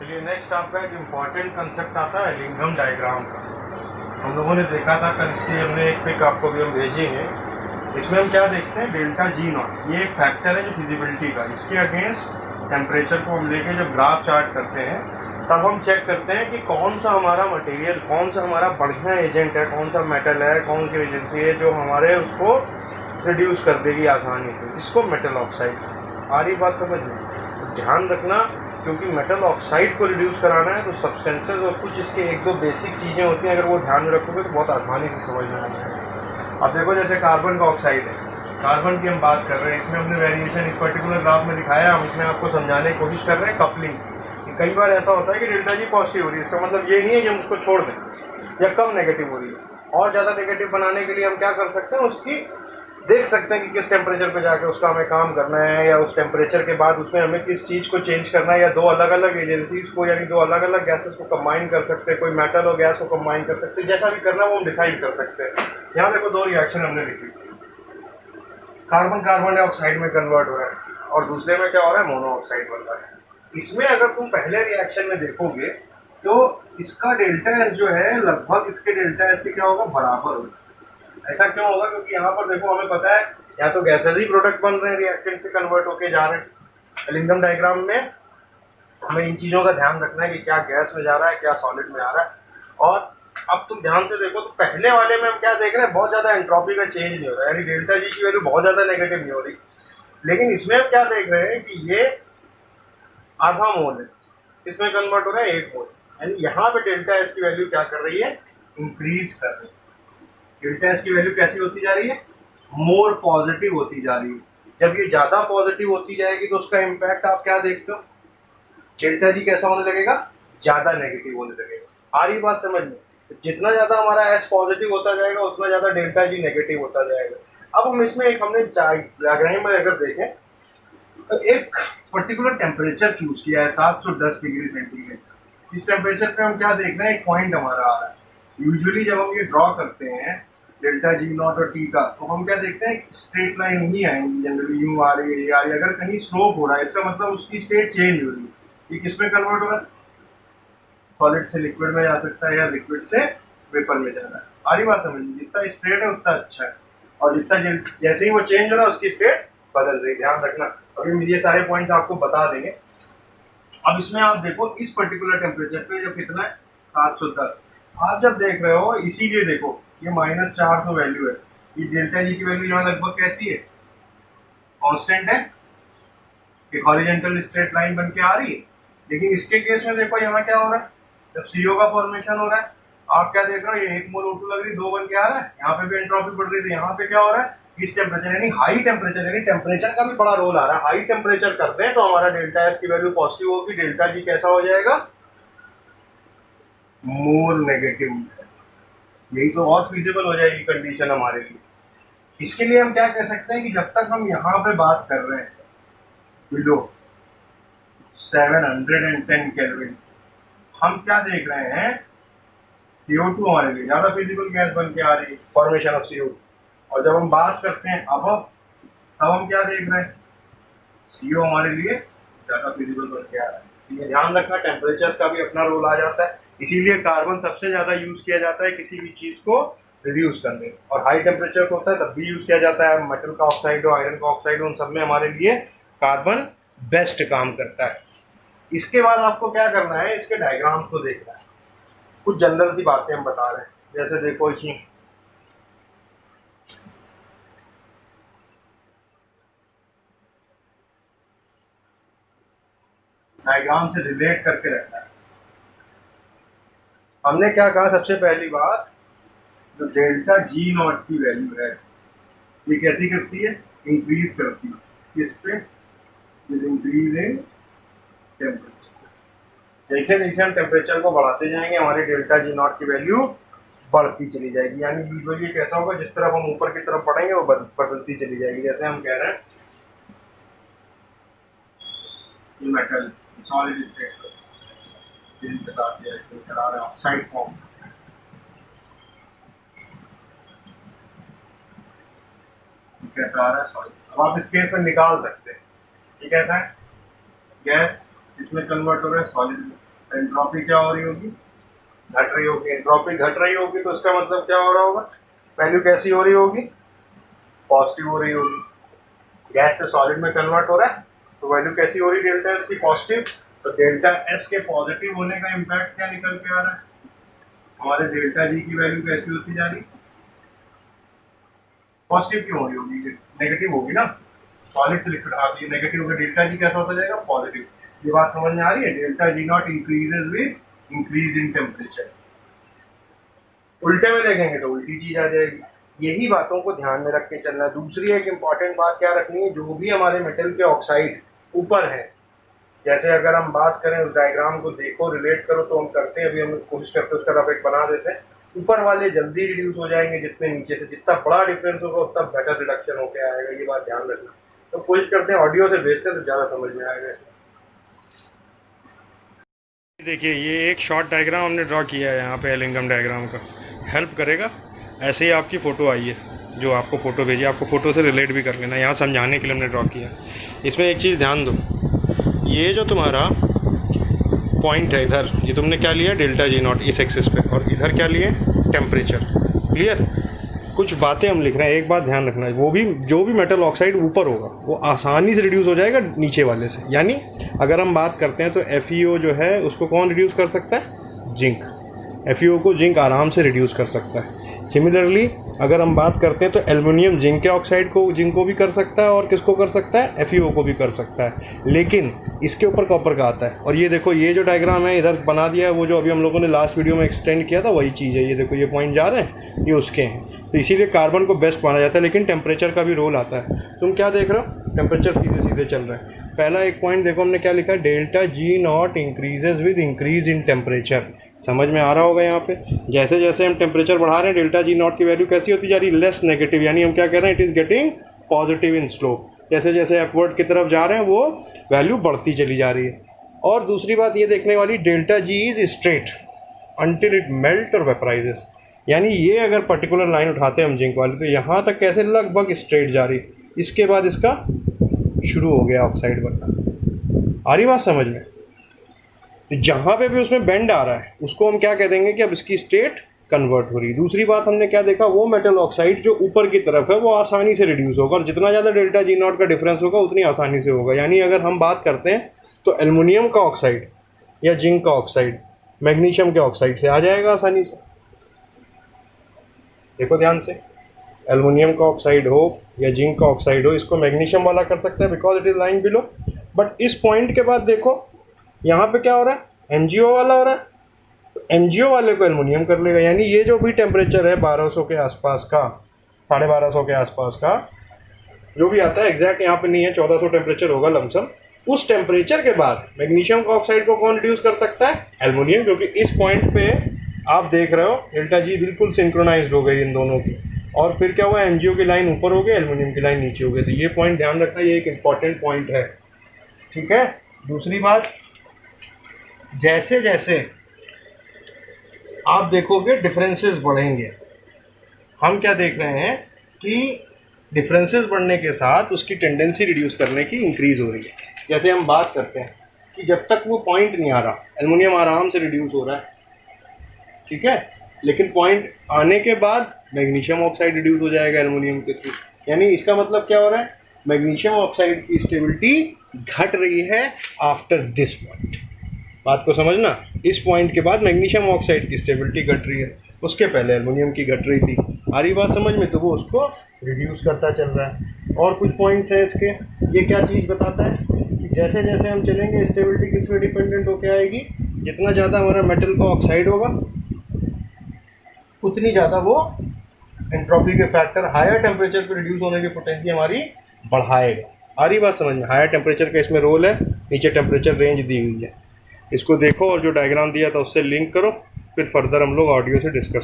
चलिए नेक्स्ट आपका एक इम्पॉर्टेंट कंसेप्ट आता है एलिंघम डायग्राम का। हम लोगों ने देखा था कल, इसलिए हमने एक पिक आपको भी हम भेजेंगे। इसमें हम क्या देखते हैं, डेल्टा जी नॉट ये एक फैक्टर है जो फिजिबिलिटी का, इसके अगेंस्ट टेम्परेचर को हम लेके जब ग्राफ चार्ट करते हैं तब हम चेक करते हैं कि कौन सा हमारा मटेरियल, कौन सा हमारा बढ़िया एजेंट है, कौन सा मेटल है, कौन सी एजेंसी है जो हमारे उसको रिड्यूस कर देगी आसानी से। इसको मेटल ऑक्साइड, आ रही बात समझ में? ध्यान रखना, क्योंकि मेटल ऑक्साइड को रिड्यूस कराना है तो सब्सटेंसेस और कुछ इसके एक दो बेसिक चीज़ें होती हैं, अगर वो ध्यान में रखोगे तो बहुत आसानी से समझ में आ जाएगा। अब देखो जैसे कार्बन का ऑक्साइड है, कार्बन की हम बात कर रहे हैं, इसमें हमने वेरिएशन इस पर्टिकुलर ग्राफ में दिखाया। हम इसमें आपको समझाने की कोशिश कर रहे हैं कपलिंग की। कई बार ऐसा होता है कि डेल्टा जी पॉजिटिव हो रही है, इसका मतलब ये नहीं है कि हम उसको छोड़ दें या कम नेगेटिव हो रही है। और ज़्यादा नेगेटिव बनाने के लिए हम क्या कर सकते हैं, उसकी देख सकते हैं कि किस टेम्परेचर पे जाके उसका हमें काम करना है, या उस टेम्परेचर के बाद उसमें हमें किस चीज़ को चेंज करना है, या दो अलग अलग एजेंसीज को यानी दो अलग अलग गैसेस को कंबाइन कर सकते हैं, कोई मेटल और गैस को कंबाइन कर सकते हैं, जैसा भी करना है वो हम डिसाइड कर सकते हैं। यहाँ देखो दो रिएक्शन हमने लिखी, कार्बन कार्बन डाइऑक्साइड में कन्वर्ट हो रहा है और दूसरे में क्या हो रहा है, मोनोऑक्साइड बन रहा है। इसमें अगर तुम पहले रिएक्शन में देखोगे तो इसका डेल्टा एस जो है लगभग इसके डेल्टा एस के क्या होगा, बराबर होगा। ऐसा क्यों होगा, क्योंकि यहाँ पर देखो हमें पता है या तो गैसेज ही प्रोडक्ट बन रहे हैं, रिएक्टेंट से कन्वर्ट होके जा रहे हैं। एलिंघम डायग्राम में हमें इन चीज़ों का ध्यान रखना है कि क्या गैस में जा रहा है, क्या सॉलिड में आ रहा है। और अब तुम ध्यान से देखो तो पहले वाले में हम क्या देख रहे हैं, बहुत ज़्यादा एंट्रोपी का चेंज नहीं हो रहा है, यानी डेल्टा जी की वैल्यू बहुत ज़्यादा नेगेटिव नहीं हो रही। लेकिन इसमें हम क्या देख रहे हैं कि ये आधा मोल है, इसमें कन्वर्ट हो रहा है 1 मोल, यानी यहाँ पे डेल्टा एस की वैल्यू क्या कर रही है, इंक्रीज कर रही है। डेल्टा एस की वैल्यू कैसी होती जा रही है, मोर पॉजिटिव होती जा रही है। जब ये ज्यादा पॉजिटिव होती जाएगी तो उसका इम्पैक्ट आप क्या देखते हो, डेल्टा जी कैसा होने लगेगा, ज्यादा नेगेटिव होने लगेगा। आ रही बात समझ में? जितना ज्यादा हमारा एस पॉजिटिव होता जाएगा उतना ज्यादा डेल्टा जी नेगेटिव होता जाएगा। अब हम इसमें एक हमने डायग्राम में अगर देखें तो एक पर्टिकुलर टेम्परेचर चूज किया है 710 डिग्री सेंटीग्रेड। इस टेम्परेचर पे हम क्या देख रहे हैं, एक पॉइंट हमारा आ रहा है। यूजुअली जब हम ये ड्रॉ करते हैं डेल्टा जी नॉट और टी का, तो हम क्या देखते हैं, स्ट्रेट लाइन ही आएंगी जनरली, यूं आ रही है, ये आ रही है। अगर कहीं स्लोप हो रहा है इसका मतलब उसकी स्टेट चेंज हो रही है। ये किसमें कन्वर्ट हो रहा है, सॉलिड से लिक्विड में जा सकता है या लिक्विड से वेपर में जाना है। आरी बात समझ, जितना स्ट्रेट है उतना अच्छा है, और जितना जैसे ही वो चेंज हो रहा है उसकी स्टेट बदल रही है। ध्यान रखना, अभी ये सारे पॉइंट आपको बता देंगे। अब इसमें आप देखो इस पर्टिकुलर टेम्परेचर पे जब कितना है, 710, आप जब देख रहे हो इसीलिए देखो ये -400 वैल्यू है। ये डेल्टा जी की वैल्यू यहाँ लगभग कैसी है, कांस्टेंट है, एक हॉरिजॉन्टल स्ट्रेट लाइन बन के आ रही है। लेकिन इसके केस में देखो यहाँ क्या हो रहा है, जब सीओ का फॉर्मेशन हो रहा है, आप क्या देख रहे हो, ये 1 मोल O2 लग रही, 2 बन के आ रहा है। यहाँ पे भी एंट्रोपी बढ़ रही थी, यहाँ पे क्या हो रहा है, इस टेम्परेचर यानी हाई टेम्परेचर, यानी टेम्परेचर का भी बड़ा रोल आ रहा है। हाई टेम्परेचर करते हैं तो हमारा डेल्टा एस की वैल्यू पॉजिटिव होगी, डेल्टा जी कैसा हो जाएगा, मोर नेगेटिव। यही तो और फिजिबल हो जाएगी कंडीशन हमारे लिए। इसके लिए हम क्या कह सकते हैं कि जब तक हम यहाँ पे बात कर रहे हैं बिलो 710 केल्विन, हम क्या देख रहे हैं, CO2 हमारे लिए ज्यादा फिजिबल गैस बन के आ रही है, फॉर्मेशन ऑफ CO2। और जब हम बात करते हैं अब, तब हम क्या देख रहे हैं, CO हमारे लिए ज्यादा फिजिबल बन के आ रहा है। ये ध्यान रखना, टेम्परेचर का भी अपना रोल आ जाता है, इसीलिए कार्बन सबसे ज्यादा यूज किया जाता है किसी भी चीज को रिड्यूस करने में। और हाई टेम्परेचर को होता है तब भी यूज किया जाता है, मेटल का ऑक्साइड हो, आयरन का ऑक्साइड हो, उन सब में हमारे लिए कार्बन बेस्ट काम करता है। इसके बाद आपको क्या करना है, इसके डायग्राम्स को देखना है। कुछ जनरल सी बातें हम बता रहे हैं, जैसे देखो इसमें डायग्राम से रिलेट करके रखना है। हमने क्या कहा, सबसे पहली बात, जो डेल्टा जी नॉट की वैल्यू है ये कैसी करती है, इंक्रीज करती है। किस पे, इंक्रीज इन टेम्परेचर। जैसे जैसे हम टेम्परेचर को बढ़ाते जाएंगे हमारे डेल्टा जी नॉट की वैल्यू बढ़ती चली जाएगी। यानी यूजुअली कैसा होगा, जिस तरफ हम ऊपर की तरफ बढ़ेंगे वो बदलती चली जाएगी। जैसे हम कह रहे हैं मेटल सॉलिड स्टेट चला रहे ऑक्साइड फॉर्म, कैसा आ रहा है सॉलिड। अब आप इस केस में निकाल सकते हैं ये कैसा है, गैस, इसमें कन्वर्ट हो रहा है सॉलिड में। एंट्रोपी क्या हो रही होगी, घट रही होगी। एंट्रोपी घट रही होगी तो इसका मतलब क्या हो रहा होगा, वैल्यू कैसी हो रही होगी, पॉजिटिव हो रही होगी। गैस से सॉलिड में कन्वर्ट हो रहा है तो वैल्यू कैसी हो रही है डेल्टा एस की, पॉजिटिव। तो डेल्टा एस के पॉजिटिव होने का इम्पैक्ट क्या निकल के आ रहा है, हमारे डेल्टा जी की वैल्यू कैसी होती जा रही, पॉजिटिव क्यों हो रही होगी, नेगेटिव होगी ना, सॉलिड से लिक्विड आती है, नेगेटिव होगा, डेल्टा जी कैसा होता जाएगा, पॉजिटिव। ये बात समझ में आ रही है, delta G not increases with increase in temperature. उल्टे में देखेंगे तो उल्टी चीज आ जाएगी। यही बातों को ध्यान में रख के चलना है। दूसरी एक इंपॉर्टेंट बात क्या रखनी है, जो भी हमारे मेटल के ऑक्साइड ऊपर है, जैसे अगर हम बात करें उस डायग्राम को देखो, रिलेट करो तो हम करते हैं, अभी हम कोशिश करते हैं उसका रफ एक बना देते हैं। ऊपर वाले जल्दी रिड्यूस हो जाएंगे जितने नीचे से, जितना बड़ा डिफरेंस होगा उतना बेटर रिडक्शन होकर आएगा, ये बात ध्यान रखना। तो कोशिश करते हैं ऑडियो से भेजते हैं तो ज़्यादा समझ में आएगा। देखिए ये एक शॉर्ट डायग्राम हमने ड्रॉ किया है यहाँ पे, एलिंगम डायग्राम का हेल्प करेगा। ऐसे ही आपकी फ़ोटो आई है, जो आपको फ़ोटो भेजी, आपको फ़ोटो से रिलेट भी कर लेना, यहाँ समझाने के लिए हमने ड्रॉ किया। इसमें एक चीज़ ध्यान दो, ये जो तुम्हारा पॉइंट है इधर, ये तुमने क्या लिया, डेल्टा जी नॉट इस एक्सिस पे, और इधर क्या लिए, टेम्परेचर। क्लियर? कुछ बातें हम लिख रहे हैं, एक बात ध्यान रखना है, वो भी जो भी मेटल ऑक्साइड ऊपर होगा वो आसानी से रिड्यूस हो जाएगा नीचे वाले से। यानी अगर हम बात करते हैं तो FeO जो है उसको कौन रिड्यूस कर सकता है, जिंक। FeO को जिंक आराम से रिड्यूस कर सकता है। सिमिलरली अगर हम बात करते हैं तो एल्युमिनियम जिंक के ऑक्साइड को, जिंक को भी कर सकता है, और किसको कर सकता है, FeO को भी कर सकता है। लेकिन इसके ऊपर कॉपर का आता है। और ये देखो, ये जो डायग्राम है इधर बना दिया है, वो जो अभी हम लोगों ने लास्ट वीडियो में एक्सटेंड किया था वही चीज़ है। ये देखो, ये पॉइंट जा रहे हैं, ये उसके हैं। तो इसीलिए कार्बन को बेस्ट माना जाता है, लेकिन टेम्परेचर का भी रोल आता है। तुम क्या देख रहे हो, टेम्परेचर सीधे सीधे चल रहा है। पहला एक पॉइंट देखो हमने क्या लिखा है, delta G not increases with increase in temperature. समझ में आ रहा होगा यहाँ पे, जैसे जैसे हम टेम्परेचर बढ़ा रहे हैं डेल्टा जी नॉट की वैल्यू कैसी होती जा रही है, लेस नेगेटिव। यानी हम क्या कह रहे हैं, it is getting positive in slope. जैसे जैसे अपवर्ड की तरफ जा रहे हैं वो वैल्यू बढ़ती चली जा रही है। और दूसरी बात ये देखने वाली, delta G is straight until it melt और वेपराइजेस। यानी ये अगर पर्टिकुलर लाइन उठाते हैं हम जिंक वाली, तो यहाँ तक कैसे लगभग स्ट्रेट जा रही, इसके बाद इसका शुरू हो गया ऑक्साइड बनना। आ रही बात समझ में? तो जहाँ पे भी उसमें बेंड आ रहा है उसको हम क्या कह देंगे कि अब इसकी स्टेट कन्वर्ट हो रही है। दूसरी बात हमने क्या देखा, वो मेटल ऑक्साइड जो ऊपर की तरफ है वो आसानी से रिड्यूस होगा, और जितना ज़्यादा डेल्टा जी नॉट का डिफरेंस होगा उतनी आसानी से होगा। यानी अगर हम बात करते हैं तो एल्युमिनियम का ऑक्साइड या जिंक का ऑक्साइड मैग्नीशियम के ऑक्साइड से आ जाएगा आसानी से। देखो ध्यान से, एल्युमिनियम का ऑक्साइड हो या जिंक का ऑक्साइड हो, इसको मैग्नीशियम वाला कर सकता है because it is lying below. But इस पॉइंट के बाद देखो यहाँ पे क्या हो रहा है, MgO वाला हो रहा है, तो MgO वाले को एल्युमिनियम कर लेगा। यानी ये जो भी टेम्परेचर है 1200 के आसपास का, 1250 के आसपास का जो भी आता है, एग्जैक्ट यहाँ पे नहीं है, 1400 टेम्परेचर होगा लमसम। उस टेम्परेचर के बाद मैग्नीशियम का ऑक्साइड को कौन रिड्यूस कर सकता है, एल्युमिनियम। क्योंकि इस पॉइंट पे आप देख रहे हो डेल्टा जी बिल्कुल सिंक्रोनाइज्ड हो गई इन दोनों की, और फिर क्या हुआ, MgO की लाइन ऊपर हो गई, एल्युमिनियम की लाइन नीचे हो गई। तो ये पॉइंट ध्यान रखना, ये एक इंपॉर्टेंट पॉइंट है, ठीक है। दूसरी बात, जैसे जैसे आप देखोगे डिफरेंसेस बढ़ेंगे, हम क्या देख रहे हैं कि डिफरेंसेस बढ़ने के साथ उसकी टेंडेंसी रिड्यूस करने की इंक्रीज हो रही है। जैसे हम बात करते हैं कि जब तक वो पॉइंट नहीं आ रहा, एल्युमिनियम आराम से रिड्यूस हो रहा है, ठीक है, लेकिन पॉइंट आने के बाद मैग्नीशियम ऑक्साइड रिड्यूस हो जाएगा एल्युमिनियम के थ्रू। यानी इसका मतलब क्या हो रहा है, मैग्नीशियम ऑक्साइड की स्टेबिलिटी घट रही है आफ्टर दिस पॉइंट। बात को समझना, इस पॉइंट के बाद मैग्नीशियम ऑक्साइड की स्टेबिलिटी घट रही है, उसके पहले एल्युमिनियम की घट रही थी। आ रही बात समझ में? तो वो उसको रिड्यूस करता चल रहा है। और कुछ पॉइंट्स हैं इसके, ये क्या चीज़ बताता है कि जैसे जैसे हम चलेंगे स्टेबिलिटी किस पे डिपेंडेंट होकर आएगी, जितना ज़्यादा हमारा मेटल का ऑक्साइड होगा उतनी ज़्यादा वो एंट्रोपी के फैक्टर हायर टेम्परेचर पर रिड्यूस होने की पोटेंशियल हमारी बढ़ाएगा। आ रही बात समझ में? हायर टेम्परेचर का इसमें रोल है, नीचे टेम्परेचर रेंज दी हुई है, इसको देखो और जो डायग्राम दिया था उससे लिंक करो, फिर फर्दर हम लोग ऑडियो से डिस्कस